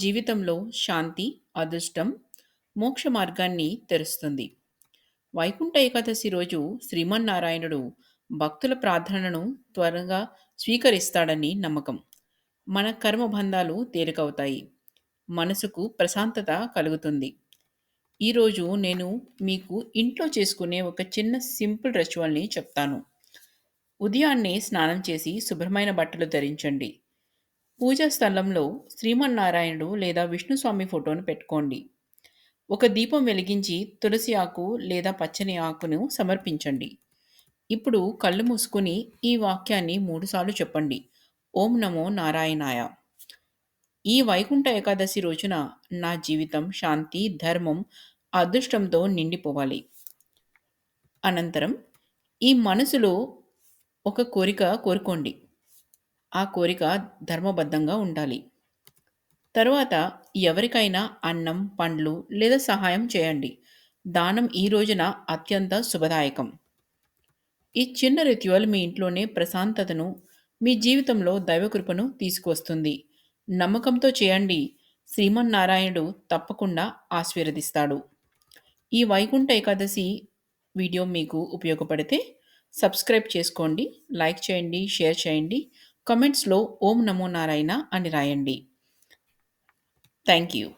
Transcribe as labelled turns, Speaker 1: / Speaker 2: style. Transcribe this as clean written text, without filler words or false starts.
Speaker 1: జీవితంలో శాంతి, అదృష్టం, మోక్ష మార్గాన్ని తెరుస్తుంది. వైకుంఠ ఏకాదశి రోజు శ్రీమన్నారాయణుడు భక్తుల ప్రార్థనలను త్వరగా స్వీకరిస్తాడని నమ్మకం. మన కర్మ బంధాలు తేలికవుతాయి. మనసుకు ప్రశాంతత కలుగుతుంది. ఈరోజు నేను మీకు ఇంట్లో చేసుకునే ఒక చిన్న సింపుల్ రిచువల్‌ని చెప్తాను. ఉదయాన్నే స్నానం చేసి శుభ్రమైన బట్టలు ధరించండి. పూజా స్థలంలో శ్రీమన్నారాయణుడు లేదా విష్ణుస్వామి ఫోటోను పెట్టుకోండి. ఒక దీపం వెలిగించి తులసి ఆకు లేదా పచ్చని ఆకును సమర్పించండి. ఇప్పుడు కళ్ళు మూసుకొని ఈ వాక్యాన్ని 3 సార్లు చెప్పండి. ఓం నమో నారాయణాయ. ఈ వైకుంఠ ఏకాదశి రోజున నా జీవితం శాంతి, ధర్మం, అదృష్టంతో నిండిపోవాలి. అనంతరం ఈ మనసులో ఒక కోరిక కోరుకోండి. ఆ కోరిక ధర్మబద్ధంగా ఉండాలి. తరువాత ఎవరికైనా అన్నం, పండ్లు లేదా సహాయం చేయండి. దానం ఈ రోజున అత్యంత శుభదాయకం. ఈ చిన్న రిట్యువల్ మీ ఇంట్లోనే ప్రశాంతతను, మీ జీవితంలో దైవకృపను తీసుకువస్తుంది. నమ్మకంతో చేయండి. శ్రీమన్నారాయణుడు తప్పకుండా ఆశీర్వదిస్తాడు. ఈ వైకుంఠ ఏకాదశి వీడియో మీకు ఉపయోగపడితే సబ్స్క్రైబ్ చేసుకోండి, లైక్ చేయండి, షేర్ చేయండి. కామెంట్స్‌లో ఓం నమో నారాయణ అని రాయండి. Thank you.